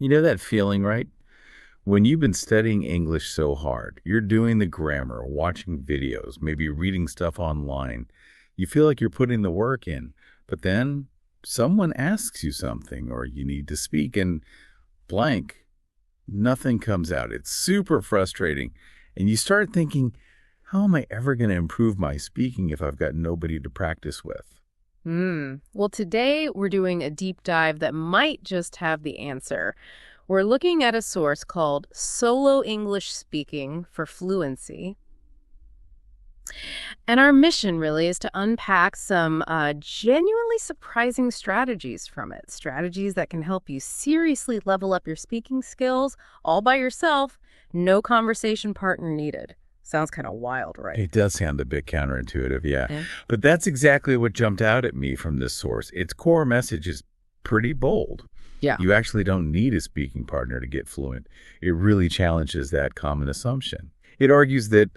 You know that feeling, right? When you've been studying English so hard, you're doing the grammar, watching videos, maybe reading stuff online. You feel like you're putting the work in, but then someone asks you something or you need to speak and blank, nothing comes out. It's super frustrating. And you start thinking, how am I ever going to improve my speaking if I've got nobody to practice with? Well, today we're doing a deep dive that might just have the answer. We're looking at a source called Solo English Speaking for Fluency. And our mission really is to unpack some genuinely surprising strategies from it. Strategies that can help you seriously level up your speaking skills all by yourself, no conversation partner needed. Sounds kind of wild, right? It does sound a bit counterintuitive, yeah. But that's exactly what jumped out at me from this source. Its core message is pretty bold. Yeah. You actually don't need a speaking partner to get fluent. It really challenges that common assumption. It argues that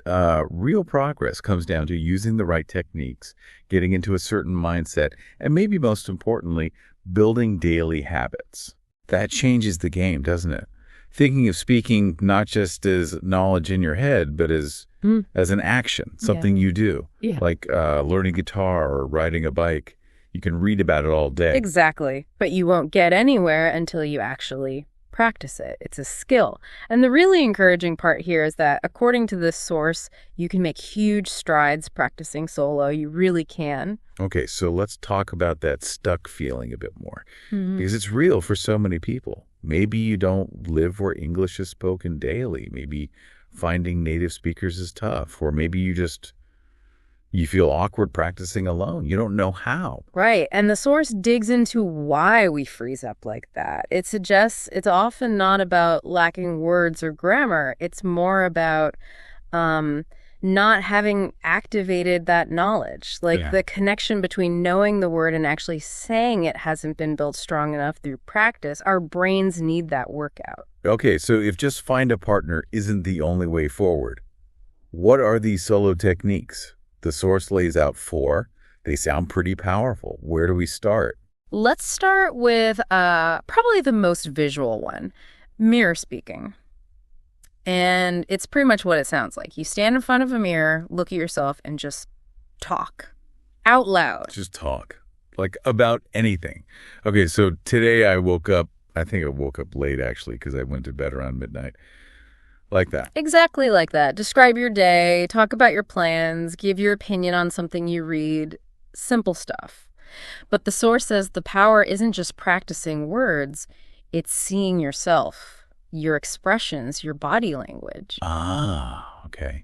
real progress comes down to using the right techniques, getting into a certain mindset, and maybe most importantly, building daily habits. That changes the game, doesn't it? Thinking of speaking not just as knowledge in your head, but as an action, something you do, like learning guitar or riding a bike. You can read about it all day. Exactly. But you won't get anywhere until you actually practice it. It's a skill. And the really encouraging part here is that according to this source, you can make huge strides practicing solo. You really can. Okay, so let's talk about that stuck feeling a bit more, because it's real for so many people. Maybe you don't live where English is spoken daily. Maybe finding native speakers is tough, or maybe you feel awkward practicing alone. You don't know how. Right. And the source digs into why we freeze up like that. It suggests it's often not about lacking words or grammar. It's more about not having activated that knowledge. Like the connection between knowing the word and actually saying it hasn't been built strong enough through practice. Our brains need that workout. Okay, so if just find a partner isn't the only way forward, what are these solo techniques? The source lays out 4. They sound pretty powerful. Where do we start? Let's start with probably the most visual one, mirror speaking. And it's pretty much what it sounds like. You stand in front of a mirror, look at yourself, and just talk out loud. Just talk, like about anything. Okay, so today I woke up late actually because I went to bed around midnight. Like that. Exactly like that. Describe your day, talk about your plans, give your opinion on something you read. Simple stuff. But the source says the power isn't just practicing words, it's seeing yourself, your expressions, your body language. Ah, okay.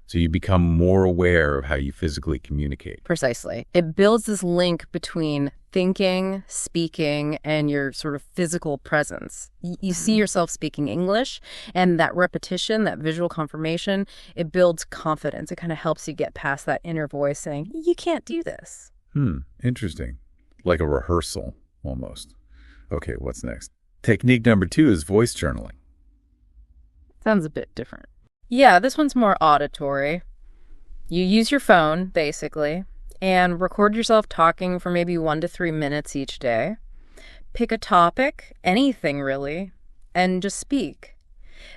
So you become more aware of how you physically communicate. Precisely. It builds this link between thinking, speaking, and your sort of physical presence. You see yourself speaking English, and that repetition, that visual confirmation, it builds confidence. It kind of helps you get past that inner voice saying, you can't do this. Interesting. Like a rehearsal, almost. Okay, what's next? Technique number 2 is voice journaling. Sounds a bit different. Yeah, this one's more auditory. You use your phone, basically, and record yourself talking for maybe 1 to 3 minutes each day. Pick a topic, anything really, and just speak.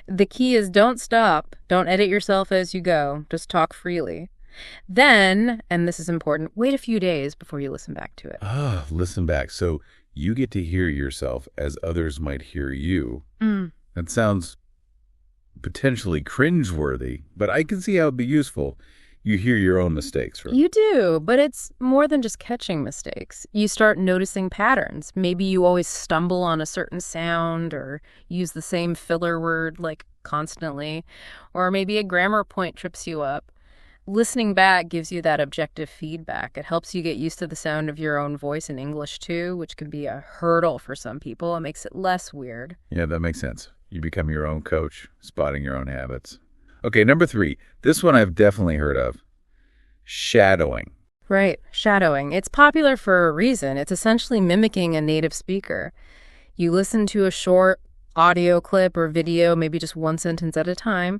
The key is don't stop. Don't edit yourself as you go. Just talk freely. Then, and this is important, wait a few days before you listen back to it. Listen back. So you get to hear yourself as others might hear you. That sounds potentially cringeworthy, but I can see how it'd be useful. You hear your own mistakes, right? You do, but it's more than just catching mistakes. You start noticing patterns. Maybe you always stumble on a certain sound or use the same filler word like constantly, or maybe a grammar point trips you up. Listening back gives you that objective feedback. It helps you get used to the sound of your own voice in English too, which can be a hurdle for some people. It makes it less weird. Yeah, that makes sense. You become your own coach, spotting your own habits. Okay, number 3. This one I've definitely heard of. Shadowing. Right, shadowing. It's popular for a reason. It's essentially mimicking a native speaker. You listen to a short audio clip or video, maybe just one sentence at a time.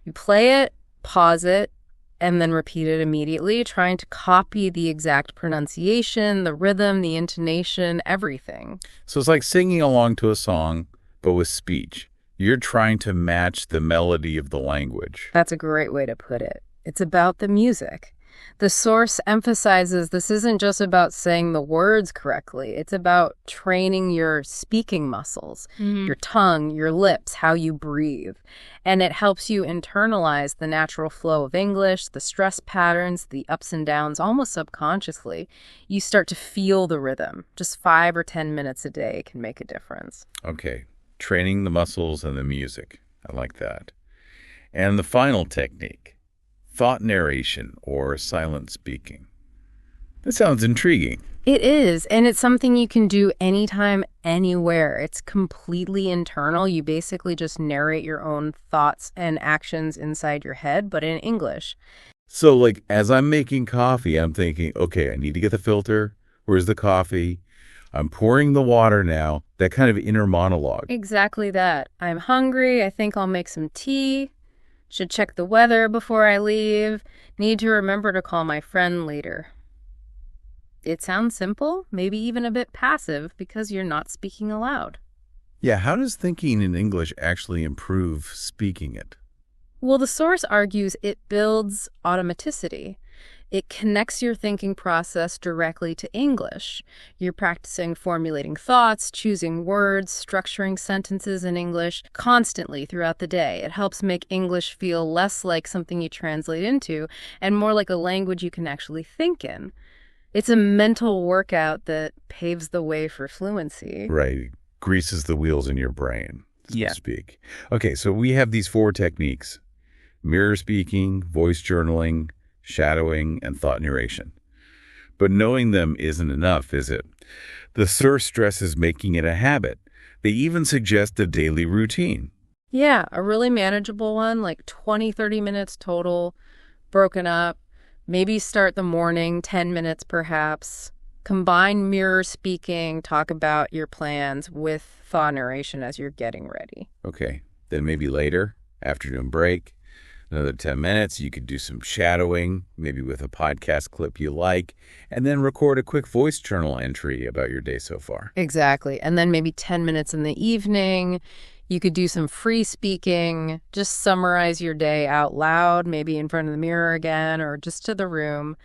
You play it, pause it, and then repeat it immediately, trying to copy the exact pronunciation, the rhythm, the intonation, everything. So it's like singing along to a song, but with speech. You're trying to match the melody of the language. That's a great way to put it. It's about the music. The source emphasizes this isn't just about saying the words correctly. It's about training your speaking muscles, your tongue, your lips, how you breathe. And it helps you internalize the natural flow of English, the stress patterns, the ups and downs, almost subconsciously. You start to feel the rhythm. Just 5 or 10 minutes a day can make a difference. Okay, training the muscles and the music. I like that. And the final technique. Thought narration or silent speaking. That sounds intriguing. It is, and it's something you can do anytime, anywhere. It's completely internal. You basically just narrate your own thoughts and actions inside your head, but in English. So, like, as I'm making coffee, I'm thinking, okay, I need to get the filter. Where's the coffee? I'm pouring the water now. That kind of inner monologue. Exactly that. I'm hungry. I think I'll make some tea. Should check the weather before I leave. Need to remember to call my friend later. It sounds simple, maybe even a bit passive, because you're not speaking aloud. Yeah, how does thinking in English actually improve speaking it? Well, the source argues it builds automaticity. It connects your thinking process directly to English. You're practicing formulating thoughts, choosing words, structuring sentences in English constantly throughout the day. It helps make English feel less like something you translate into and more like a language you can actually think in. It's a mental workout that paves the way for fluency. Right. Greases the wheels in your brain, so to speak. Okay, so we have these 4 techniques. Mirror speaking, voice journaling, shadowing, and thought narration. But knowing them isn't enough, is it? The source stresses making it a habit. They even suggest a daily routine. Yeah, a really manageable one, like 20, 30 minutes total, broken up. Maybe start the morning, 10 minutes perhaps. Combine mirror speaking, talk about your plans with thought narration as you're getting ready. Okay, then maybe later, afternoon break, another 10 minutes, you could do some shadowing, maybe with a podcast clip you like, and then record a quick voice journal entry about your day so far. Exactly. And then maybe 10 minutes in the evening, you could do some free speaking, just summarize your day out loud, maybe in front of the mirror again, or just to the room.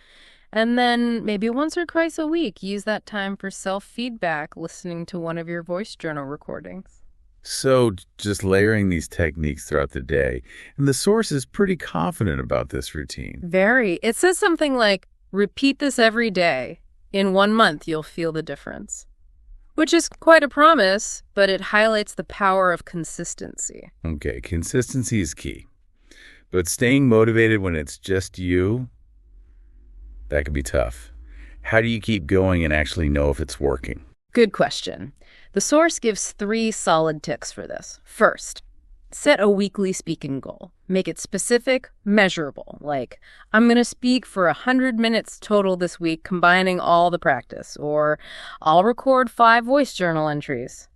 And then maybe once or twice a week, use that time for self-feedback, listening to one of your voice journal recordings. So just layering these techniques throughout the day. And the source is pretty confident about this routine. Very. It says something like, repeat this every day. In 1 month, you'll feel the difference. Which is quite a promise, but it highlights the power of consistency. Okay, consistency is key. But staying motivated when it's just you, that could be tough. How do you keep going and actually know if it's working? Good question. The source gives 3 solid tips for this. First, set a weekly speaking goal. Make it specific, measurable, like, I'm going to speak for 100 minutes total this week, combining all the practice, or I'll record 5 voice journal entries,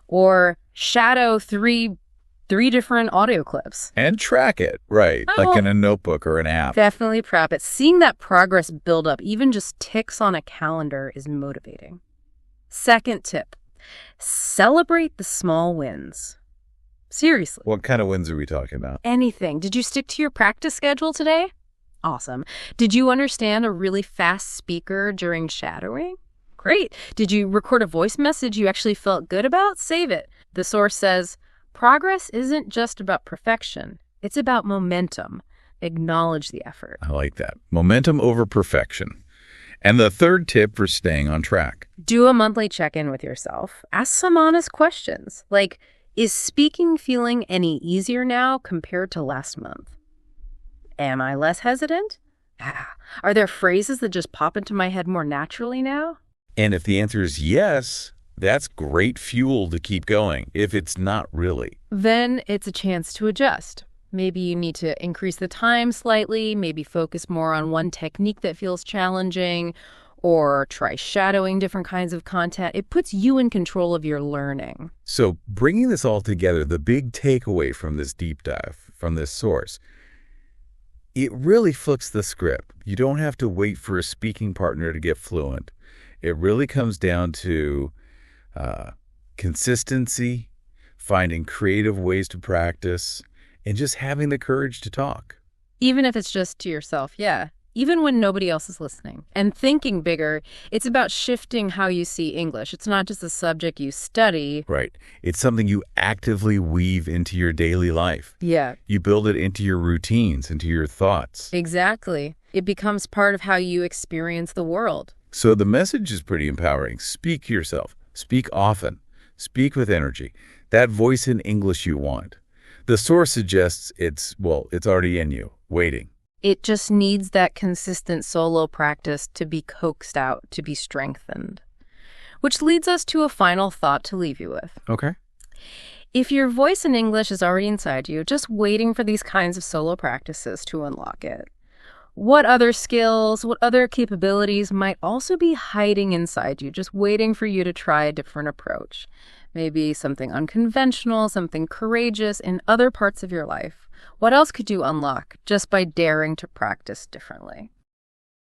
or shadow 3 different audio clips. And track it, right, like in a notebook or an app. Definitely prep it. Seeing that progress build up, even just ticks on a calendar, is motivating. Second tip, celebrate the small wins. Seriously. What kind of wins are we talking about? Anything. Did you stick to your practice schedule today? Awesome. Did you understand a really fast speaker during shadowing? Great. Did you record a voice message you actually felt good about? Save it. The source says, progress isn't just about perfection. It's about momentum. Acknowledge the effort. I like that. Momentum over perfection. And the third tip for staying on track. Do a monthly check-in with yourself. Ask some honest questions, like, is speaking feeling any easier now compared to last month? Am I less hesitant? Are there phrases that just pop into my head more naturally now? And if the answer is yes, that's great fuel to keep going. If it's not really, then it's a chance to adjust. Maybe you need to increase the time slightly, maybe focus more on one technique that feels challenging, or try shadowing different kinds of content. It puts you in control of your learning. So bringing this all together, the big takeaway from this deep dive, from this source, it really flips the script. You don't have to wait for a speaking partner to get fluent. It really comes down to consistency, finding creative ways to practice, and just having the courage to talk. Even if it's just to yourself, yeah. Even when nobody else is listening. And thinking bigger, it's about shifting how you see English. It's not just a subject you study. Right. It's something you actively weave into your daily life. Yeah. You build it into your routines, into your thoughts. Exactly. It becomes part of how you experience the world. So the message is pretty empowering. Speak to yourself. Speak often. Speak with energy. That voice in English you want. The source suggests it's already in you, waiting. It just needs that consistent solo practice to be coaxed out, to be strengthened. Which leads us to a final thought to leave you with. Okay. If your voice in English is already inside you, just waiting for these kinds of solo practices to unlock it. What other skills, what other capabilities might also be hiding inside you, just waiting for you to try a different approach? Maybe something unconventional, something courageous in other parts of your life. What else could you unlock just by daring to practice differently?